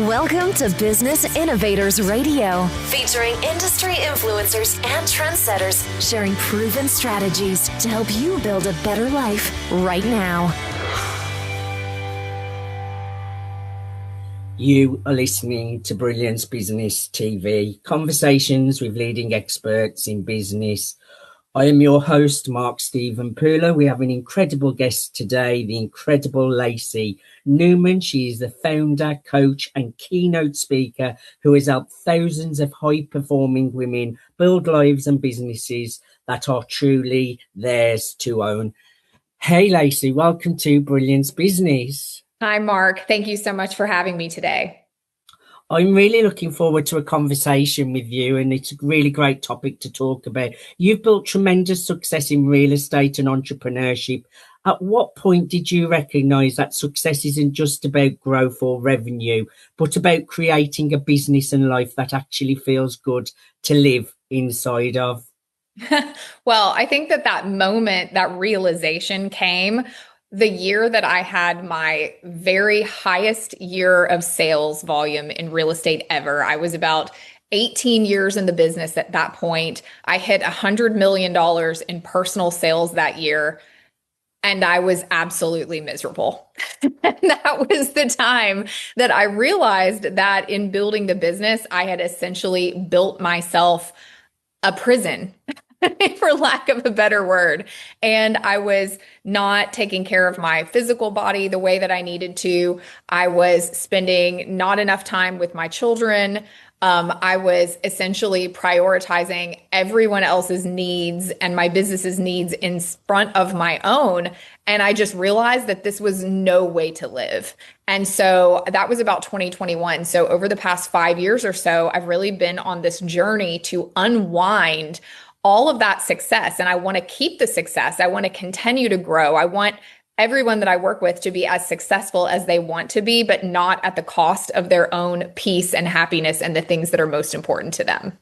Welcome to Business Innovators Radio, featuring industry influencers and trendsetters sharing proven strategies to help you build a better life right now. You are listening to Brilliance Business TV, conversations with leading experts in business. I am your host, Mark Stephen Pooler. We have an incredible guest today, the incredible Lacey Newman. She is the founder, coach, and keynote speaker who has helped thousands of high-performing women build lives and businesses that are truly theirs to own. Hey, Lacey, welcome to Brilliance Business. Hi, Mark. Thank you so much for having me today. I'm really looking forward to a conversation with you, and it's a really great topic to talk about. You've built tremendous success in real estate and entrepreneurship. At what point did you recognize that success isn't just about growth or revenue, but about creating a business and life that actually feels good to live inside of? Well, I think that moment, that realization came the year that I had my very highest year of sales volume in real estate ever. I was about 18 years in the business at that point. I hit $100 million in personal sales that year, and I was absolutely miserable. And that was the time that I realized that in building the business, I had essentially built myself a prison. For lack of a better word. And I was not taking care of my physical body the way that I needed to. I was spending not enough time with my children. I was essentially prioritizing everyone else's needs and my business's needs in front of my own. And I just realized that this was no way to live. And so that was about 2021. So over the past 5 years or so, I've really been on this journey to unwind all of that success. And I want to keep the success. I want to continue to grow. I want everyone that I work with to be as successful as they want to be, but not at the cost of their own peace and happiness and the things that are most important to them.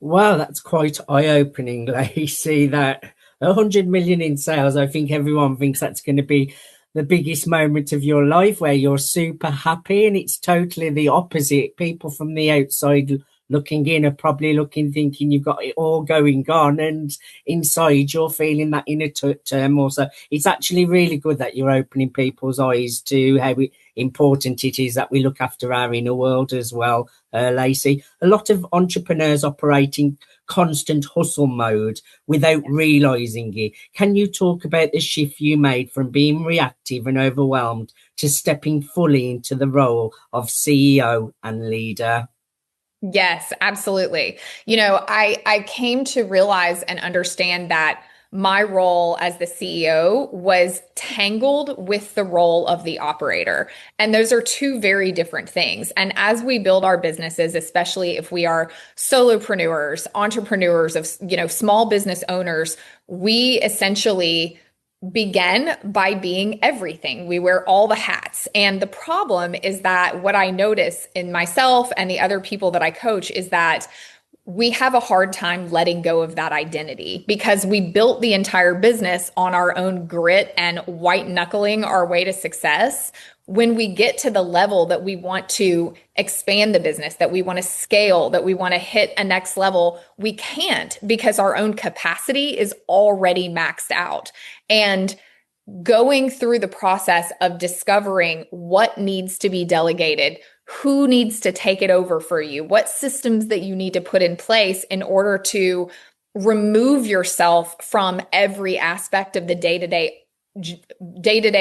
Wow, that's quite eye-opening, Lacey, that 100 million in sales. I think everyone thinks that's going to be the biggest moment of your life where you're super happy, and it's totally the opposite. People from the outside looking in are probably thinking you've got it all going on, and inside you're feeling that inner turmoil. So it's actually really good that you're opening people's eyes to how important it is that we look after our inner world as well, Lacey. A lot of entrepreneurs operate in constant hustle mode without realizing it. Can you talk about the shift you made from being reactive and overwhelmed to stepping fully into the role of CEO and leader? Yes, absolutely. I came to realize and understand that my role as the CEO was tangled with the role of the operator. And those are two very different things. And as we build our businesses, especially if we are solopreneurs, entrepreneurs of, small business owners, we essentially began by being everything. We wear all the hats. And the problem is that what I notice in myself and the other people that I coach is that we have a hard time letting go of that identity because we built the entire business on our own grit and white knuckling our way to success. When we get to the level that we want to expand the business, that we want to scale, that we want to hit a next level, we can't because our own capacity is already maxed out. And going through the process of discovering what needs to be delegated, who needs to take it over for you, what systems that you need to put in place in order to remove yourself from every aspect of the day-to-day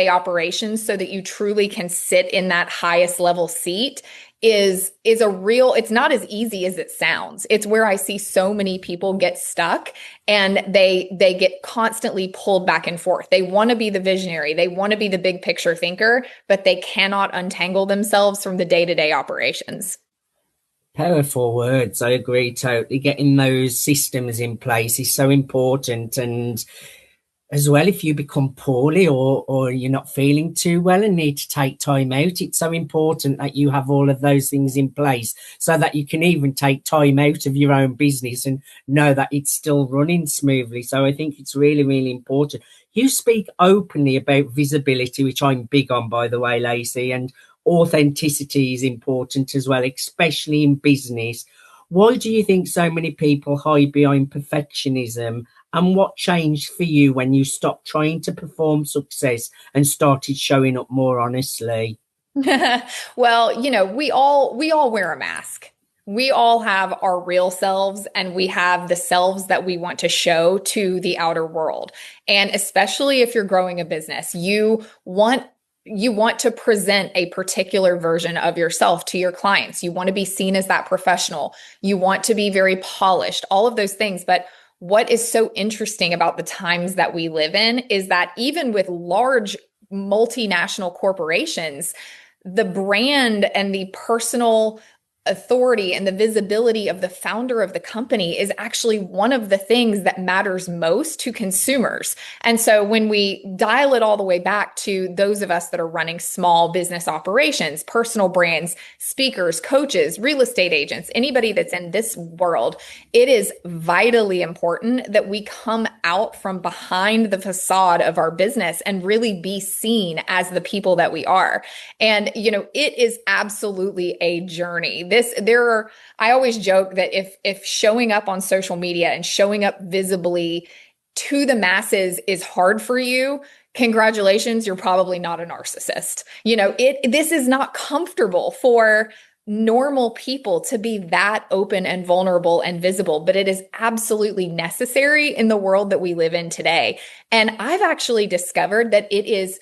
operations so that you truly can sit in that highest level seat is it's not as easy as it sounds. It's where I see so many people get stuck and they get constantly pulled back and forth. They want to be the visionary. They want to be the big picture thinker, but they cannot untangle themselves from the day-to-day operations. Powerful words. I agree totally. Getting those systems in place is so important. And as well, if you become poorly or you're not feeling too well and need to take time out, it's so important that you have all of those things in place so that you can even take time out of your own business and know that it's still running smoothly. So I think it's really, really important. You speak openly about visibility, which I'm big on, by the way, Lacey. And authenticity is important as well, especially in business. Why do you think so many people hide behind perfectionism? And what changed for you when you stopped trying to perform success and started showing up more honestly? Well, we all wear a mask. We all have our real selves and we have the selves that we want to show to the outer world. And especially if you're growing a business, you want to present a particular version of yourself to your clients. You want to be seen as that professional. You want to be very polished, all of those things. But what is so interesting about the times that we live in is that even with large multinational corporations, the brand and the personal authority and the visibility of the founder of the company is actually one of the things that matters most to consumers. And so when we dial it all the way back to those of us that are running small business operations, personal brands, speakers, coaches, real estate agents, anybody that's in this world, it is vitally important that we come out from behind the facade of our business and really be seen as the people that we are. And, it is absolutely a journey. I always joke that if showing up on social media and showing up visibly to the masses is hard for you, congratulations, you're probably not a narcissist. This is not comfortable for normal people to be that open and vulnerable and visible, but it is absolutely necessary in the world that we live in today. And I've actually discovered that it is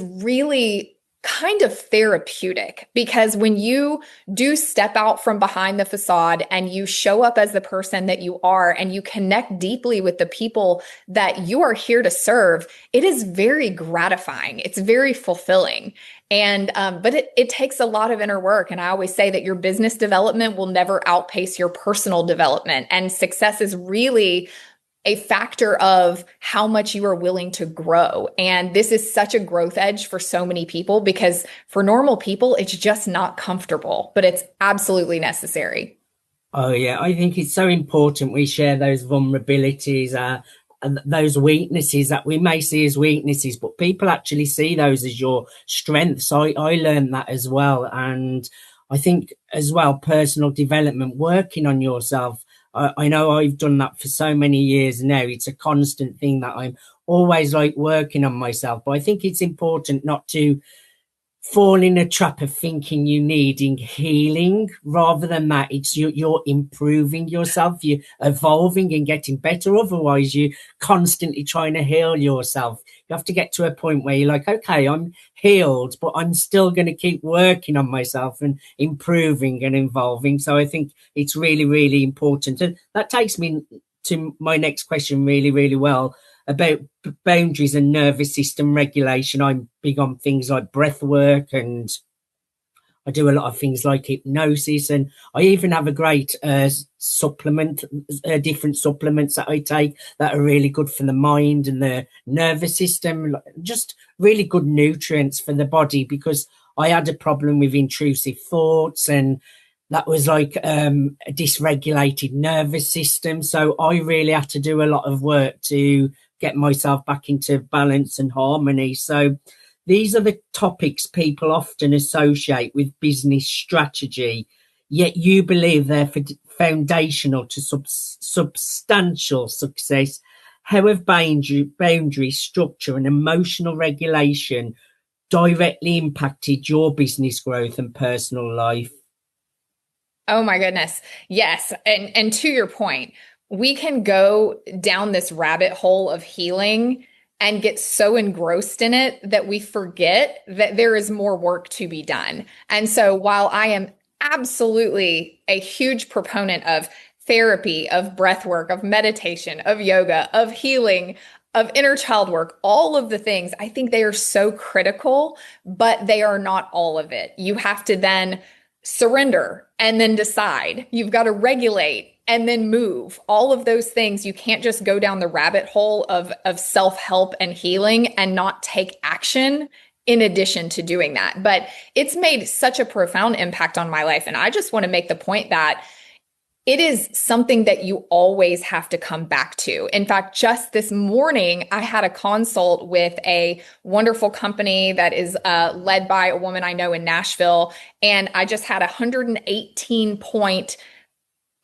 really kind of therapeutic, because when you do step out from behind the facade and you show up as the person that you are and you connect deeply with the people that you are here to serve, it is very gratifying. It's very fulfilling. And but it takes a lot of inner work. And I always say that your business development will never outpace your personal development. And success is really a factor of how much you are willing to grow. And this is such a growth edge for so many people, because for normal people, it's just not comfortable, but it's absolutely necessary. Oh, yeah. I think it's so important we share those vulnerabilities and those weaknesses that we may see as weaknesses, but people actually see those as your strengths. I learned that as well. And I think as well, personal development, working on yourself. I know I've done that for so many years now. It's a constant thing that I'm always working on myself. But I think it's important not to fall in a trap of thinking you needing healing. Rather than that, it's you're improving yourself, you're evolving and getting better. Otherwise, you're constantly trying to heal yourself. You have to get to a point where you're like, okay, I'm healed, but I'm still going to keep working on myself and improving and evolving. So I think it's really, really important. And that takes me to my next question really, really well, about boundaries and nervous system regulation. I'm big on things like breath work, and I do a lot of things like hypnosis, and I even have a great supplement, different supplements that I take that are really good for the mind and the nervous system, just really good nutrients for the body, because I had a problem with intrusive thoughts, and that was like a dysregulated nervous system. So I really had to do a lot of work to get myself back into balance and harmony. So these are the topics people often associate with business strategy, yet you believe they're foundational to substantial success. How have boundary structure and emotional regulation directly impacted your business growth and personal life? Oh my goodness. Yes. And to your point, we can go down this rabbit hole of healing and get so engrossed in it that we forget that there is more work to be done. And so while I am absolutely a huge proponent of therapy, of breath work, of meditation, of yoga, of healing, of inner child work, all of the things, I think they are so critical, but they are not all of it. You have to then surrender and then decide. You've got to regulate and then move. All of those things, you can't just go down the rabbit hole of self-help and healing and not take action in addition to doing that. But it's made such a profound impact on my life. And I just want to make the point that it is something that you always have to come back to. In fact, just this morning, I had a consult with a wonderful company that is led by a woman I know in Nashville. And I just had a 118-point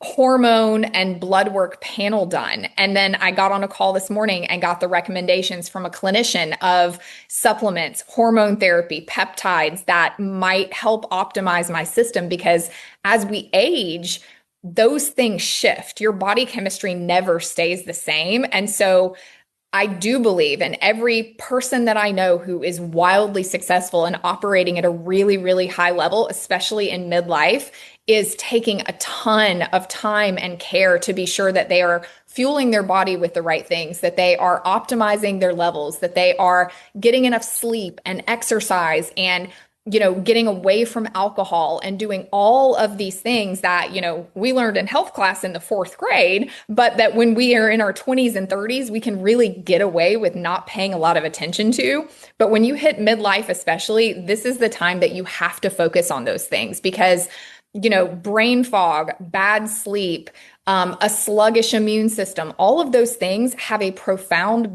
hormone and blood work panel done. And then I got on a call this morning and got the recommendations from a clinician of supplements, hormone therapy, peptides that might help optimize my system, because as we age, those things shift. Your body chemistry never stays the same. And so I do believe, and every person that I know who is wildly successful and operating at a really, really high level, especially in midlife, is taking a ton of time and care to be sure that they are fueling their body with the right things, that they are optimizing their levels, that they are getting enough sleep and exercise and getting away from alcohol and doing all of these things that, we learned in health class in the 4th grade, but that when we are in our 20s and 30s, we can really get away with not paying a lot of attention to. But when you hit midlife, especially, this is the time that you have to focus on those things, because, brain fog, bad sleep, a sluggish immune system, all of those things have a profound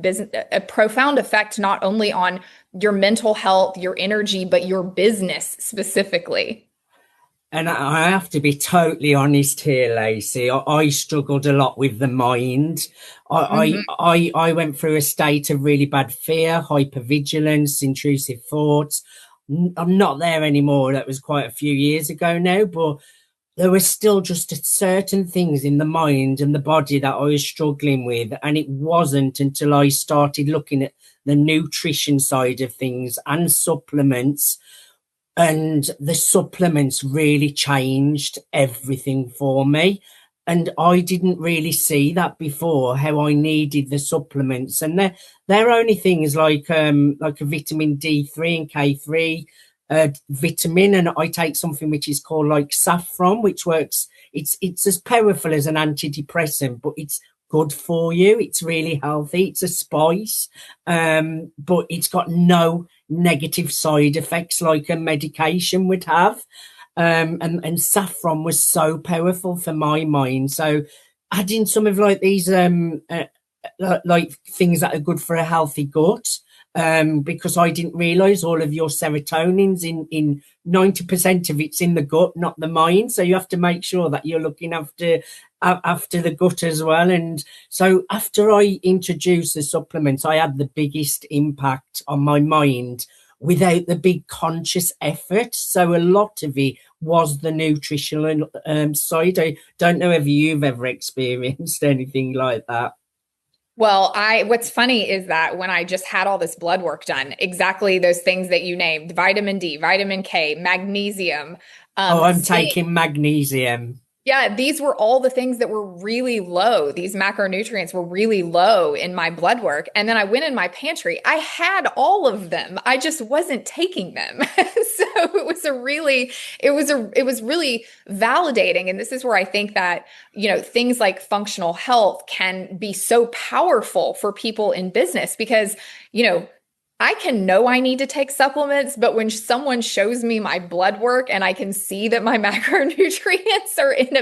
effect, not only on your mental health, your energy, but your business specifically. And I have to be totally honest here, Lacey. I struggled a lot with the mind. I went through a state of really bad fear, hypervigilance, intrusive thoughts. I'm not there anymore. That was quite a few years ago now, but there were still just certain things in the mind and the body that I was struggling with. And it wasn't until I started looking at the nutrition side of things and supplements, and the supplements really changed everything for me. And I didn't really see that before, how I needed the supplements. And they're only things like a vitamin D3 and K3 vitamin. And I take something which is called like saffron, which works. It's as powerful as an antidepressant, but it's good for you. It's really healthy. It's a spice, but it's got no negative side effects like a medication would have. And saffron was so powerful for my mind. So adding some of like these like things that are good for a healthy gut, because I didn't realize all of your serotonins in 90% of it's in the gut, not the mind. So you have to make sure that you're looking after the gut as well. And so after I introduced the supplements, I had the biggest impact on my mind without the big conscious effort. So a lot of it was the nutritional side. I don't know if you've ever experienced anything like that. Well, what's funny is that when I just had all this blood work done, exactly those things that you named, vitamin D, vitamin K, magnesium. I'm taking magnesium. Yeah, these were all the things that were really low. These macronutrients were really low in my blood work. And then I went in my pantry. I had all of them. I just wasn't taking them. So it was really validating. And this is where I think that, things like functional health can be so powerful for people in business, because, I can know I need to take supplements, but when someone shows me my blood work and I can see that my macronutrients are in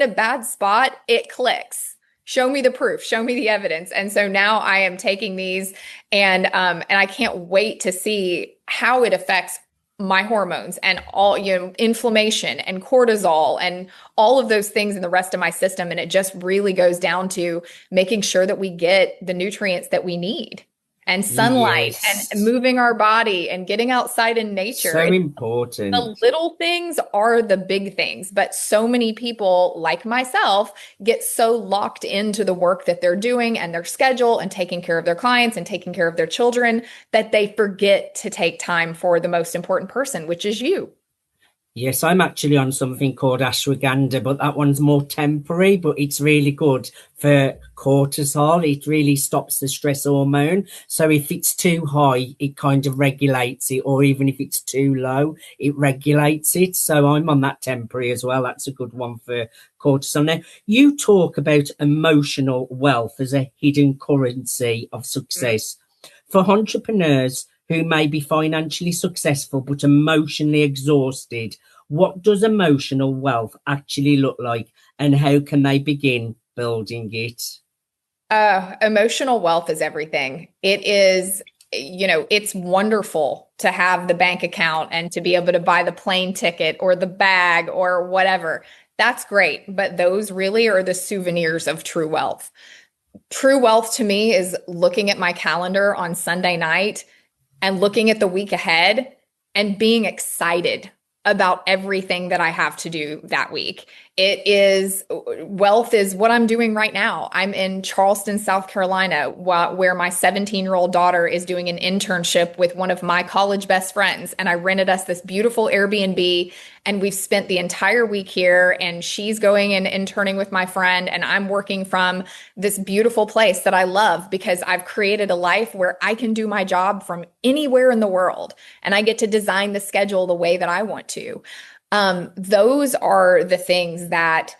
a bad spot, it clicks. Show me the proof, show me the evidence. And so now I am taking these and I can't wait to see how it affects my hormones and all, inflammation and cortisol and all of those things in the rest of my system. And it just really goes down to making sure that we get the nutrients that we need. And sunlight, yes, and moving our body and getting outside in nature. So important. The little things are the big things, but so many people like myself get so locked into the work that they're doing and their schedule and taking care of their clients and taking care of their children that they forget to take time for the most important person, which is you. Yes, I'm actually on something called ashwagandha, but that one's more temporary, but it's really good for cortisol. It really stops the stress hormone. So if it's too high, it kind of regulates it, or even if it's too low, it regulates it. So I'm on that temporary as well. That's a good one for cortisol. Now, you talk about emotional wealth as a hidden currency of success. For entrepreneurs who may be financially successful but emotionally exhausted, what does emotional wealth actually look like? and how can they begin building it? Emotional wealth is everything. It is, it's wonderful to have the bank account and to be able to buy the plane ticket or the bag or whatever. That's great. But those really are the souvenirs of true wealth. True wealth to me is looking at my calendar on Sunday night and looking at the week ahead and being excited about everything that I have to do that week. Wealth is what I'm doing right now. I'm in Charleston, South Carolina, where my 17-year-old daughter is doing an internship with one of my college best friends. And I rented us this beautiful Airbnb, and we've spent the entire week here, and she's going and interning with my friend, and I'm working from this beautiful place that I love because I've created a life where I can do my job from anywhere in the world, and I get to design the schedule the way that I want to. Those are the things that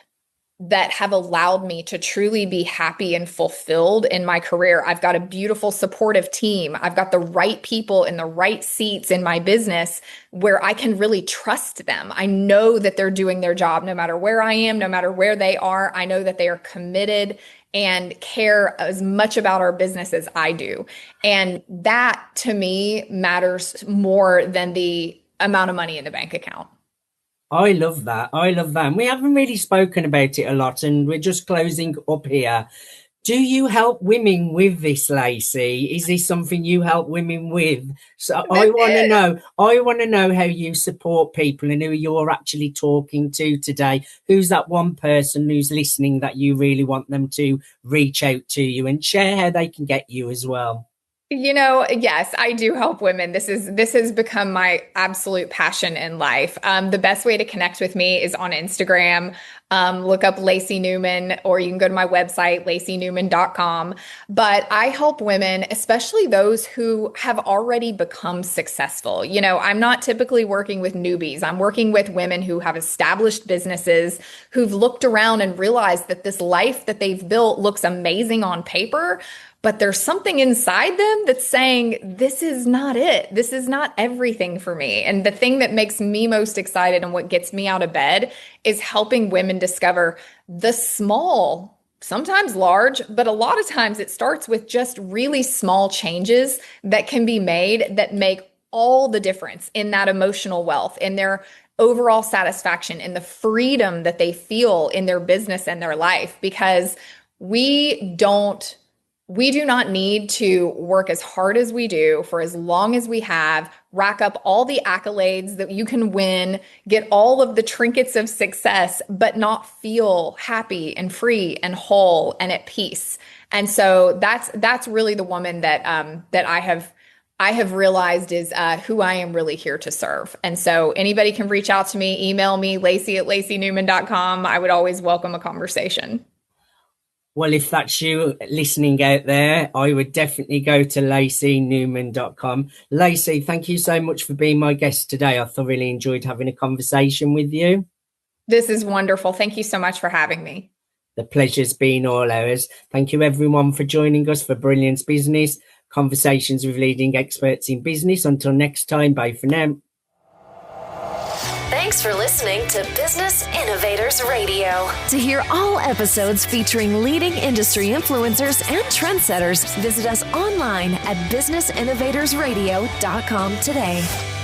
have allowed me to truly be happy and fulfilled in my career. I've got a beautiful supportive team. I've got the right people in the right seats in my business where I can really trust them. I know that they're doing their job no matter where I am, no matter where they are. I know that they are committed and care as much about our business as I do. And that to me matters more than the amount of money in the bank account. I love that. And we haven't really spoken about it a lot, and we're just closing up here. Do you help women with this, Lacey? Is this something you help women with? So I want to know how you support people and who you're actually talking to today. Who's that one person who's listening that you really want them to reach out to you, and share how they can get you as well? Yes, I do help women. This has become my absolute passion in life. The best way to connect with me is on Instagram. Look up Lacey Newman, or you can go to my website, laceynewman.com. But I help women, especially those who have already become successful. I'm not typically working with newbies. I'm working with women who have established businesses, who've looked around and realized that this life that they've built looks amazing on paper, but there's something inside them that's saying, this is not it. This is not everything for me. And the thing that makes me most excited and what gets me out of bed is helping women discover the small, sometimes large, but a lot of times it starts with just really small changes that can be made that make all the difference in that emotional wealth, in their overall satisfaction, in the freedom that they feel in their business and their life. Because we do not need to work as hard as we do for as long as we have, rack up all the accolades that you can win, get all of the trinkets of success, but not feel happy and free and whole and at peace. And so that's really the woman that I have realized is who I am really here to serve. And so anybody can reach out to me, email me, Lacey@laceynewman.com. I would always welcome a conversation. Well, if that's you listening out there, I would definitely go to laceynewman.com. Lacey, thank you so much for being my guest today. I thoroughly enjoyed having a conversation with you. This is wonderful. Thank you so much for having me. The pleasure's been all ours. Thank you, everyone, for joining us for Brilliance Business, conversations with leading experts in business. Until next time, bye for now. Thanks for listening to Business Innovators Radio. To hear all episodes featuring leading industry influencers and trendsetters, visit us online at businessinnovatorsradio.com today.